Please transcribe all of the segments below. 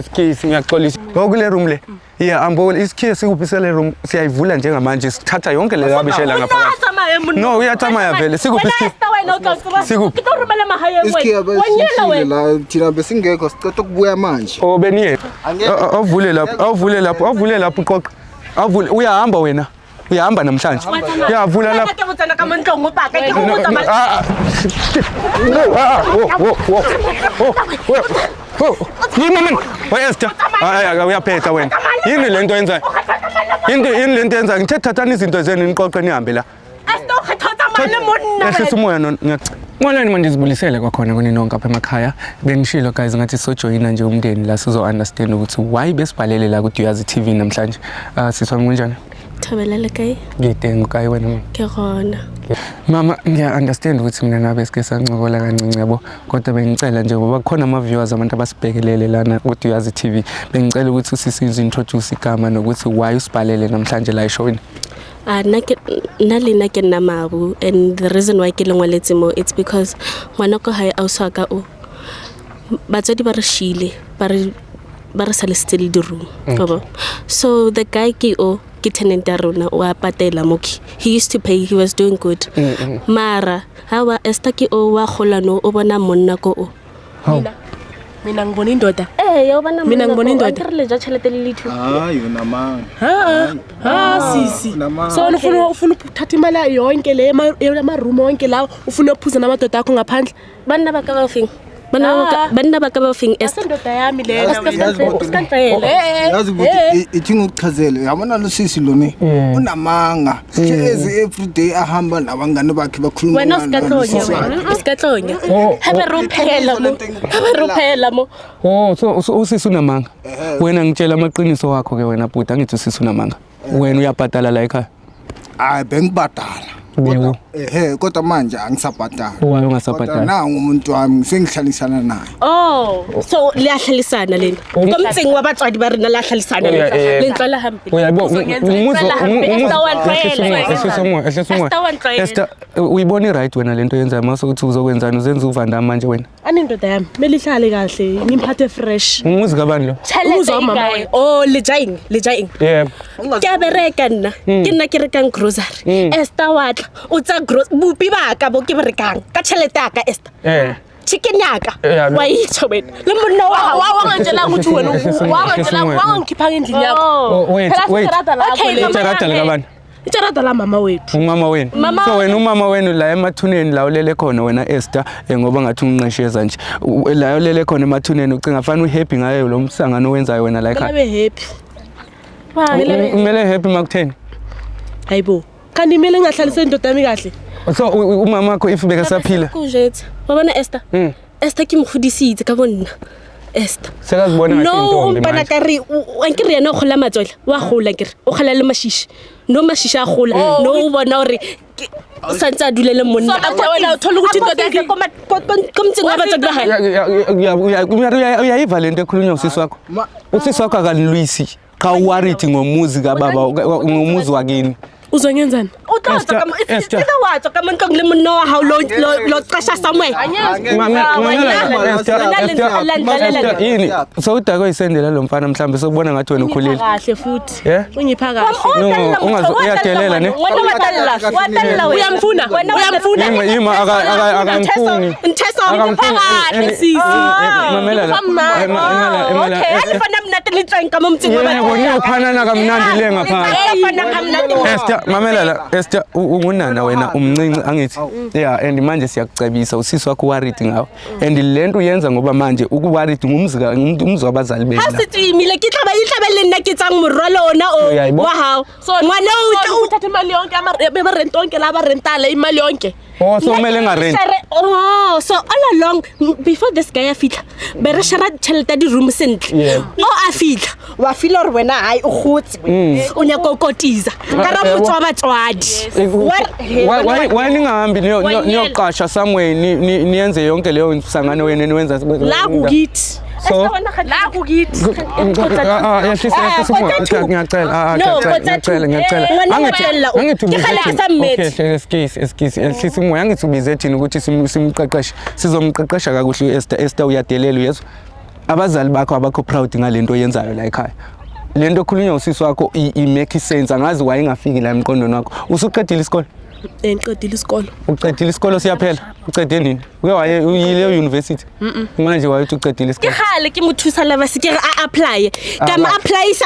Excuse ngiyaxolisa ngokule room le yeah ambo isikhiye sikuphisele room siyayivula njengamanje sithatha yonke le abishela ngaphakathi no uyathamaya vele sikuphi sikuphi isikhiye la thina besingekho sicela ukubuya manje oh beniye awuvule lapho qoqa awuvule uyahamba wena uyahamba namhlanje uyavula lapho yini mina Esther uyaphetha wena yini lento yenzayo yini lento yenzayo ngithe thathani izinto zenu niqoqe nihambe la ehlisa umoya ngiyacela manje sibulisele kwakhona kuninonke apha emakhaya bengishilo guys ngathi sojoyina nje umndeni la sizo understand ukuthi why besibhalele la ku Duyazi TV namhlanje siswa kunjani Thabelele kae ngitenga kae wena mama ke gona mama ngiya understand ukuthi mina nabe sike sancokola kancane yabo kodwa bengicela nje ngoba kukhona ama viewers abantu abasibhekelele lana ku Duyazi TV bengicela ukuthi usisize introduce igama nokuthi why usibhalele namhlanje la eshowini nalena ke nna Mabu and the reason why ke lengwaletse mo it's because ngwana ko hae ausaka o batsadi ba re shile ba re saletse le di room so the guy ke tenant ya rona wa patela moki he used to pay he was doing good mara hawa Esther ke wa kholano o bona monna ko mina ngibona indoda yobana mina ngibona indoda re le ja chelete le lithu yona man sisi so ufuna ukuthatha imali yonke le ema room wonke la ufuna ukuphuza namadoda akho ngaphandle banna ba ka ba ofeng banna ba ka ba ofeng Esther indoda yami le usikantrele yazi ukuthi ithinga ukuchazele yabona lo sisi lo ne unamanga sihlezi every day ahamba nabangane bakhe bakhuluma wena usikatlonya habe ruphela mo so usisi unamanga wena ngitshela amaqiniso wakho ke wena bhuti angithi usisi unamanga wena uyabhadala la ekhaya hayi bengibhadala kodwa manje angisabhadala wayo ungasabhadala nangu umuntu wami sengihlalisana naye so liyahlalisana lena komtsingi wabatswadi ba rena lahlalisana lenhlala hambi uyayibona Esther uyibona right wena lento yenza mase ukuthi uzokwenzana uzenza uvanda manje wena anindoda yami melihlale kahle ngimphathe fresh umuzi kabani lo umuzi mama lejaing yebo ke nna ke nna ke rekang grocery Esther watla utsa bupi ba ka bo ke berekang ka tšhelete ka Esther chicken yaka wa itshobela le monna wa ngantshela ukuthi wena wa ngikhiphanga endlini yakho wait itsarata kabani itsarata la mama wethu umama wenu so wena umama wenu la emathuneni la ulele khona wena Esther ngoba ngathi unqesheza nje la ulele khona emathuneni ucinga fana uhappy ngayo lo msangano wenzayo wena la ekhaya abe happy umele happy makutheni hayibo kanti imele ngahlalisa indoda yami kahle so umama wakho if bekasaphila kujethe wabona Esther ke mkhudisitse ka bonna Esther sekazibona ngathi intombi manje no umpana kari ankire yena o khola matswela wa khola kire o khola le mashishi no mashisha khola no ubona hore santsa dulele monna wena uthola ukuthi indoda yakhe komtsingi wabatswadi ba hae uyayiva lento ekhulunywa usisi wakho akanilwisi ka worried ngomuzi kababa ngomuzi wakini uzongenzani uthatha kama isitha wathi kama nkongle monna wa ha lo qasha somewhere yini so udako isendela lo mfana mhlambe sokubona ngathi wena ukhulile kahle futhi ungipha kahle uyadelela ne uyamfuna yima akamfuni kahle sisi mamela alifana mnati litsenga kama mtsingi wena uphana kamnandi le ngapha mamela Esther ungunana wena umncinci angithi and manje siyakucebisa usisi wakho worried ngawo and lento uyenza ngoba manje ukuworried ngumzi wabazali bena asithi imile ke ihlabele nna ke tsang morwalo ona wa hao so ngwana uthatha imali yonke ba rent onke la ba rentala imali yonke so kumele ngarent No, so all along before this guy afitla be re shara tšhelete di room sentle o afitla wa feel or wena ai o gotse o nya kokotiza ka ra motho wa batswadi why ningahambi niyoqasha somewhere niyenze yonke leyo msangano wena niwenza la kukithi so la kukithi Ehlisa umoya angithubize thina ukuthi simqeqeshe sizomqeqesha kakuhle Esther uyadelela yezo abazali bakho abakho proud ngalento oyenzayo la ekhaya lento okhulunywa usisi wakho I make sense angazi why ingafiki la emqondweni wakho usuqedile isikole engiqedile isikolo uqedile isikolo siyaphela uqede nini uyawaye uyile university manje wayethi uqedile isikolo khale ke mothusa laba se ke a apply ka ma applyisa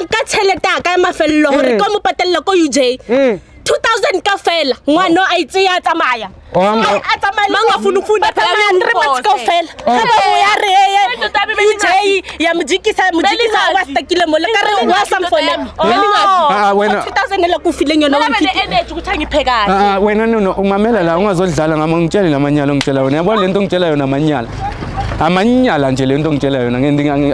ka tšhelete ka mafello hore ko mo patella ko UJ 2000 ka fela ngwana a itse ya tsamaya a tsamaya mangafuna ukufunda phela re ka fela ba ya re UJ ya mujikisa wa stakile mo le ka re wa samfone wena 2000 la kufileng yona wa mfiti energy ukuthi angiphekayo wena no umamela la ungazodlala ngama ngitshela namanyala ngitshela wena yabona lento ngitshela yona amanyala nje lento ngitshela yona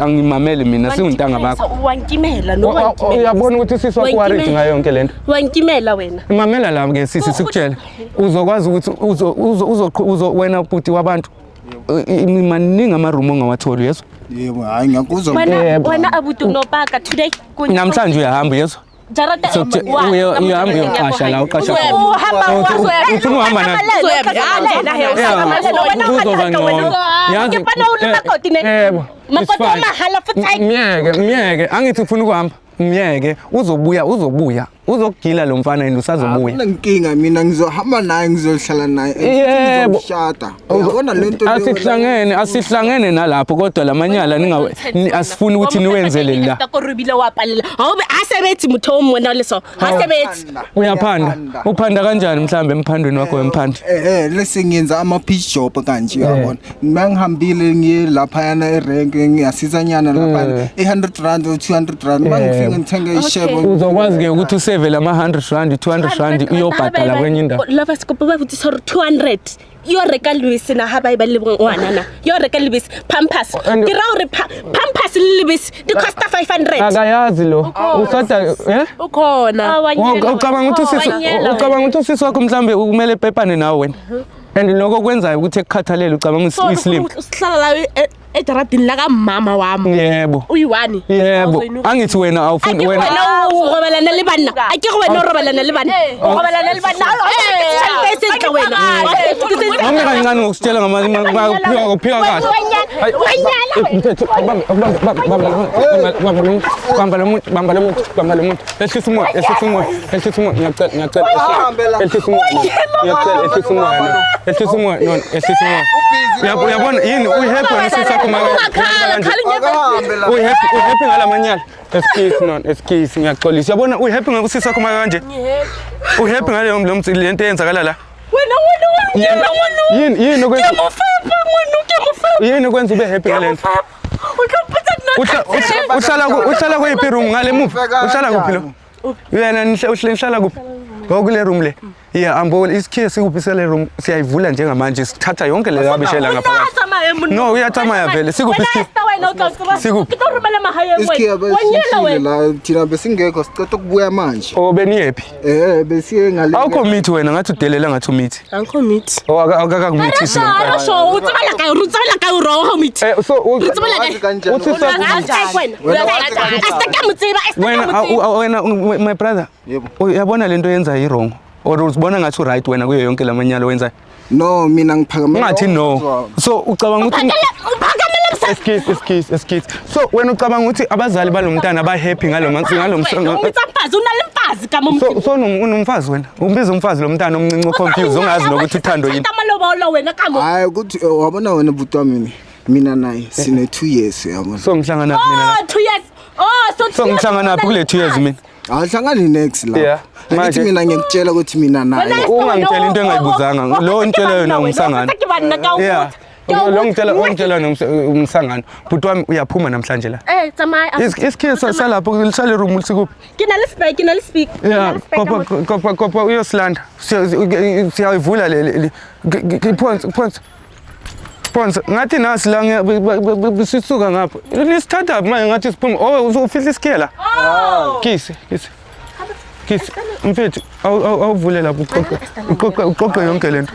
angimamele mina singintanga bakho wankimela no wankimela uyabona ukuthi sisi wakho waridi ngayo yonke lento wankimela wena mamela la ke sisi sikutshela uzokwazi ukuthi uzo wena bhuti wabantu maningi amarumo ongawatholi yeso yebo hayi ngiyakuzwa wena abutu nopaka today namhlanje uyahamba yeso jarata uyahamba uyoqasha la uqasha ufuna uhamba na miyeke angithi ufuna ukuhamba miyeke uzobuya uzogila lo mfana yena usazobuya inkinga mina ngizohamba naye ngizohlala naye ngizomshada uyabona lento asihlangene nalapho kodwa lamanyala asifuni ukuthi niwenzele la takorubile wapalela awube asebethi mutho omona leso asebethi uyaphanda uphanda kanjani mhlambe emphandweni wakho wemphandi lese ngiyenza ama pitch job kanje uyabona mangihambile ngiye lapha yana erank ngiyasizanyana lapha 100 rand or 200 rand mangifika ngithenga ishebo uzokwazi ke ukuthi useve lama 100 rand 200 rand uyobhadala kwenye indawo lava sikopa bavuthi 200 yo reka Louis na haba ibale ngwana na yo reka Louis pampers kira uri pampers Louis di cost 500 akayazi lo usada ukhona ucabanga ukuthi sisi wakho mhlambe kumele pepane nawe wena and lokho kwenzayo ukuthi ekukhathalele ucabanga islim usihlala la ejaradini la kamama wami yebo uyi1 yebo angithi wena awufuni wena urobalana le bana akike wena urobalana le bana urobalana le bana senhle wena mama kancane ngokusitshela ngamaphika kuphika kahle bamba lo muntu ehlisa umoya uyabona yini uhappy nesisakho uhappy ngalamanyala excuse ngiyaxolisa uyabona uhappy ngusisakho kanje uhappy ngale lento eyenzakala la yini kwenza ube happy ngalento uhlala kuyiphi room ngale move uhlala kuphi lo yena nihlala kuphi ngokule room le yeah ambo isikhiye sikuphisele room siyayivula njengamanje sithatha yonke le abishela ngaphakathi no uyathamaya vele sikuphi sikuphi la thina besingekho sicela ukubuya manje beniyephi besiye ngale awukho mithi wena ngathi udelela ngathi umithi angikho mithi akakakumithisi so utsala ka uroho mithi so wena my brother uyabona lento yenza wrong or uzibona ngathi right wena kuyo yonke lamanyalo wenza no mina ngiphakamela ngathi no so ucabanga ukuthi excuse so wena ucabanga ukuthi abazali balomntana ba happy umtsambazi unalemfazi kama umfana so unomfazi wena umbiza umfazi lomntana omncinci confused ongazi nokuthi uthando yini amalobolo wena kama hayi ukuthi wabona wena bhuti wami mina naye sine 2 years yabona so ngihlangana mina 2 years so ngihlangana kule 2 years mina awuhlangani next la manje mina ngiyakutshela ukuthi mina naye ungangitshela into engayibuzanga lo ntshela yona umsangana Ngitshela umsangano. Bhuti wami uyaphuma namhlanje la. Tsamaya. Isikhiye salapho lisale room lisikuphi? Ke na le speak. Yeah, kopa uyosilanda. Siyayivula le Pons ngathi nasi la sisuka ngapha. Lisithatha manje ngathi siphuma. Ufisa isikhiye la? Kisi. Mfethu awuvule lapho uqoqe yonke lento.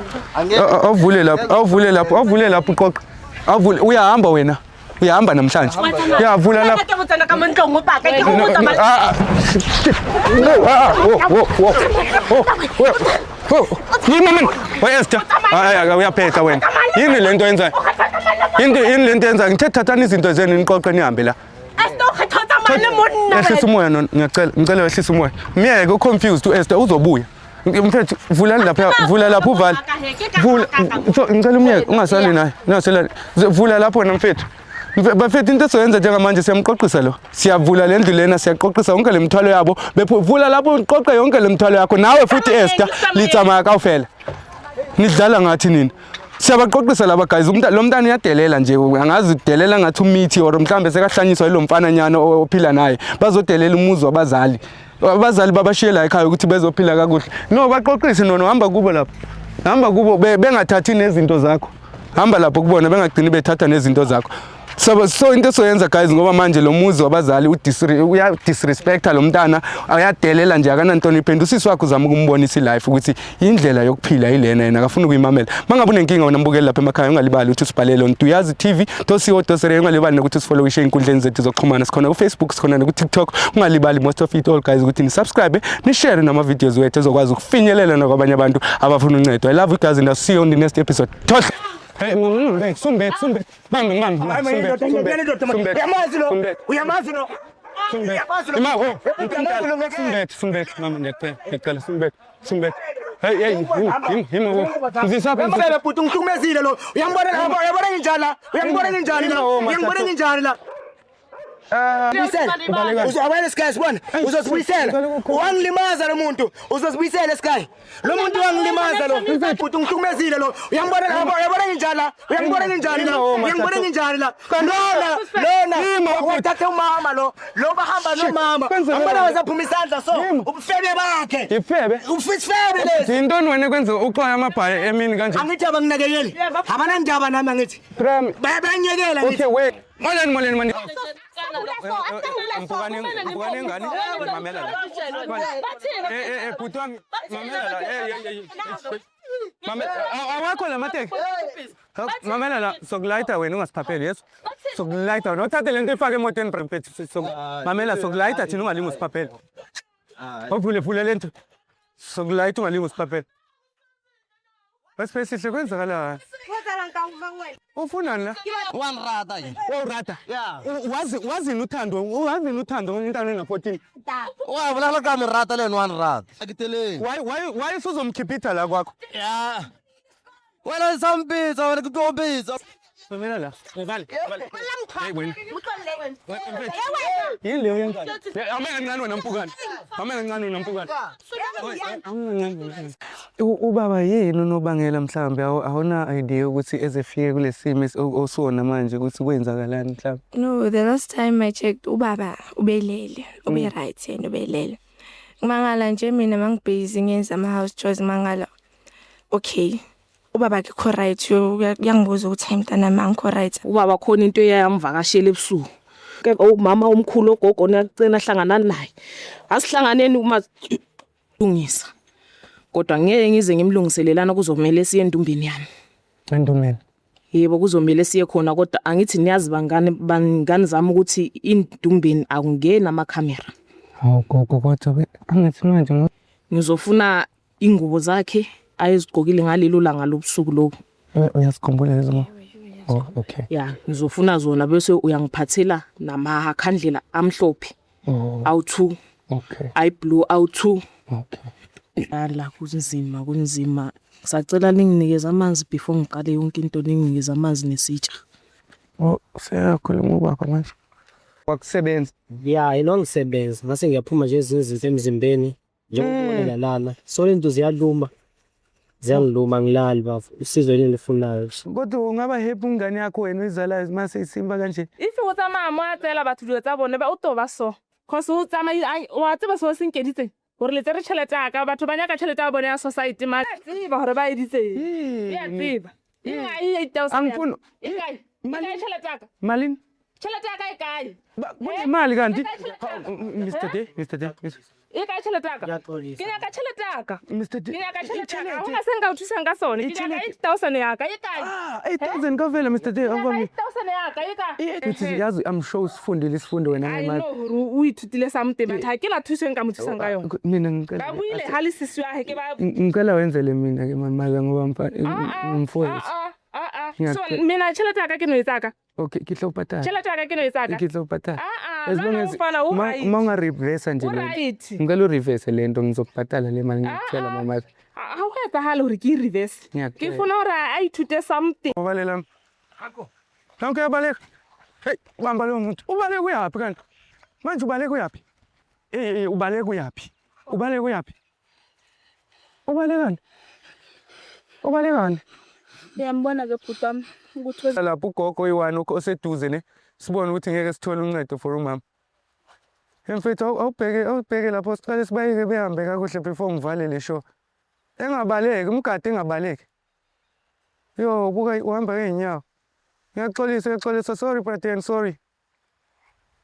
Awuvule lapho uqoqe. Awuvule uyahamba wena. Uyahamba namhlanje. Uyavula lapho. Yini mina? Esther. Uyaphetha wena. Yini lento yenzayo? Yini lento yenzayo? Ngithe thathani izinto zenu niqoqe nihambe la. Ehlisa umoya ngicela wehlisa umoya. Miyeke confused Esther uzobuya. Mfethu vula lapho uvale. Ngicela umyeke ungasali naye. Vula lapho na mfethu. Bafethu into esoyenza njengamanje siyamqoqisa lo. Siyavula le ndlu lena siyaqoqisa yonke lemthwalo yabo. Vula lapho uqoqe yonke lemthwalo yakho. Nawe futhi Esther litsamaya kawufela. Nidlala ngathi nini? Siyabaqoqisa laba guys lo mntana uyadelela nje angazi udelela ngathi umithi or mhlambe sekahlanyiswa yilo mfana nyana ophila naye bazodelela umuzi wabazali babashiye la ekhaya ukuthi bezophila kakuhle no baqoqise nono hamba kubo lapho bengathathi nezinto zakho hamba lapho kubona bengagcini bethatha nezinto zakho so into soyenza guys ngoba manje lo muzi wabazali uya disrespecta lo mntana ayadelela nje akananhlonipho usisi wakho uzama ukumbonisa ilife ukuthi indlela yokuphila yilena yena akafuna ukuyimamela mangabe unenkinga wena mbukeli lapha emakhaya ungalibali ukuthi usibhalele on Duyazi TV .co.za ungalibali nokuthi usifollow ishe inkundleni zethu zokuxhumana sikhona ku Facebook sikhona ku TikTok ungalibali most of it all guys ukuthi ni subscribe ni share nama videos wethu ezokwazi ukufinyelela nakwabanye abantu abafuna uncedo I love you guys and I'll see you on the next episode. Hey, Sumbet. Bang. Uyamazi no. Sumbet. Hey, himo. Uzisapha. Mbele putu ngithumezile lo. Uyambona nginjani la. Uzawena Sky sibona uzosibuyisela wangilimaza lo muntu uzosibuyisela Sky lo muntu wangilimaza lo futhi ngihlukumezile lo uyambona nginjani la lona uthathe umama lo bahamba nomama ambona wazaphuma isandla so ubufebe bakhe ufisifebe lesi intoni wena kwenza uxoya amabhaye emini kanje angithi abanginakekeli abanandaba nami angithi bayanyekela okay wait moleni mani Mpukane ngani mamela la bhuti wami mamela la mamela awakho la mateke mamela la sokulayita wena ungasiphapheli yeso sokulayita wena uthathe lento ifake emotweni mfethu mamela sokulayita thina ungalingi usiphapheli ovule lento sokulayita ungalingi usiphapheli basipesihle kwenzakala ufunani la wanrata nje wawurata wazini uthando intando na 14 wabulala kami rata leni wanrata akiteleni why suzomkhipita la kwakho ya wena sampitsa wena kutompitsa mamela la vale hey wena yini leyo yenza amela ngani wena mpukane ubaba yini unobangela mhlambe awuna idea ukuthi ezefike kulesimo osona manje ukuthi kwenzakalani mhlambe No, the last time I checked ubaba ubelele ube right yena ubelele ngimangala nje mina mangibusy ngenza ama house chores mangala okay ubaba ke correct yangibuza ukuthi mntana mangikho right ubaba khona into eyamvakashela ebusuku ke umama omkhulu ogogo niyacena hlangana naye asihlanganeni uma lungisa kodwa ngeke ngize ngimlungiselelana kuzomela siye endumbeni yami endumbeni yebo kuzomela siye khona kodwa angithi niyazi bangani zami ukuthi indumbeni akungena ama camera hawu gogo kodwa angithi manje ngizofuna ingubo zakhe ayezigqokile ngalelo langa lobusuku lobu uyasikhumbula lezo oh okay yeah ngizofuna zona bese uyangiphathela namakhandlela amhlophe awu2 okay ay blue awu2 okay ala kunzima ngisacela ninginikeze amanzi before ngiqale yonke into ninginikeze amanzi nesitsha seyakhuluma ubaba manje wakusebenza yeah ilongisebenza ngase ngiyaphuma nje izinto emzimbeni njengokulela lana so lento ziyaluma ziyangiluma ngilali bafu usizo lelifunayo. Kodwa ungaba happy ungane yakho wena uyizalayo mase isimba kanje. If o tsamaya mo a tsela batho dilo tsa bone ba o toba so. Cause o tsamaya wa tseba so se nkeditse. Gore le tsere tšhelete ya ka batho ba nyaka tšhelete ya bone ya society ma tseba gore ba editse. Ya tseba. Inga 8000. Angifuni. Mali tšhelete ya ka. Malini? Tšhelete ya ka e kae? Imali kanti? Mr. D. E kae tšhelete ya ka? Ke nyaka tšhelete ya ka. Mr. D. Ke nyaka tšhelete ya ka. Ga se nka o thusang ka sone. Ke nyaka 8000 ya ka e kae? 8000 ka vela Mr. D. 8000 ya ka e kae? Uthi yazi I'm sure usifundile isifundo wena I ngemali. know gore o ithutile something but ha ke la thuso nka mo thusang ka yona. Mina ngicela. Ba buile ha le sisi wa he ke ba ngicela wenzele mina ke mama ngoba ngimfowethu. So mina tšhelete ya ka ke no e tsaka. Okay, ke tlo patala. Tšhelete ya ka ke no e tsaka. Ke tlo patala. As long as uma reverse nje right. ngicela reverse lento ngizokupatala le mali ngicela mama. Ha o etsagala gore ke reverse. Ke funa gore a ithute something. Obalela. Akho. Lonke yabaleka. Hey, ubamba lo muntu. Ubaleka uyaphi kanti? Manje ubaleka uyaphi? Ubaleka uyaphi? Ubaleka uyaphi? Ubalekani? Ubalekani? Ngiyambona ke bhuti wami ukuthi lapho ugogo oyi1 oseduze ne sibone ukuthi ngeke sithole uncedo for umama. Mfethu awubheke lapho siqale sibayeke behambe kakuhle before ngivale le show. Engabaleki umgadi engabaleki. Yo buka uhamba ngeenyawo. Ngiyaxolisa sorry but I'm sorry.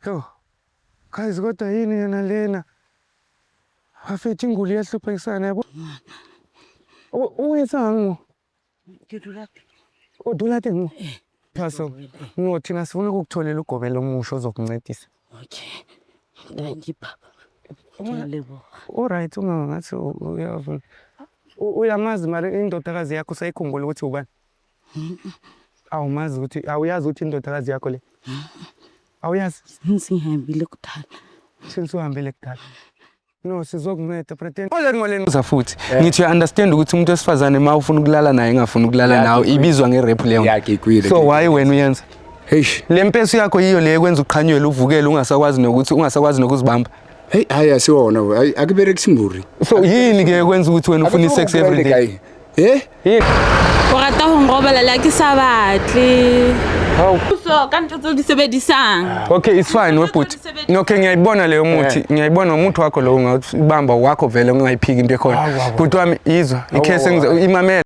Yo. Guys kodwa yini yena lena? Afethi inguli yahlupha isana yabo. Uyesanga. Udulate ngo. Phaso. Ngothina sifuna ukukutholela ugobela omusho ozokuncedisa. Okay. Thank you baba. Ngiyalebo. Alright ungangathi uyavuna. Uyamazi mali indodakazi yakho sayikhumbula ukuthi ubani? Awumazi ukuthi awuyazi ukuthi indodakazi yakho le. Awuyazi? Singihambile kudala. Singihambile kudala. No sizokunceda pretend. Ngoleni futhi. Ngithi you understand ukuthi umuntu wesifazane ma ufuna ukulala naye engafuna ukulala nawe ibizwa ngerap leyo. Yakikwile. So why wena uyenza? Eish. Lempeso yakho yiyo le ekwenza uqhanyelwe uvukele ungasakwazi nokuzibamba. Hey hayi asiwona hayi akuberekisi nguri. So yini ke ekwenza ukuthi wena ufuna sex every day? Yini? o rata ho ngobala la ke sa batle. How? So ka ntse di sebedisang. Okay, it's fine webhuti. Okay, ngiyayibona leyo muthi. Ngiyayibona umuntu wakho lo ungabamba wakho vele ungayiphiki into ekhona. Bhuti wami izwa. Icase imamela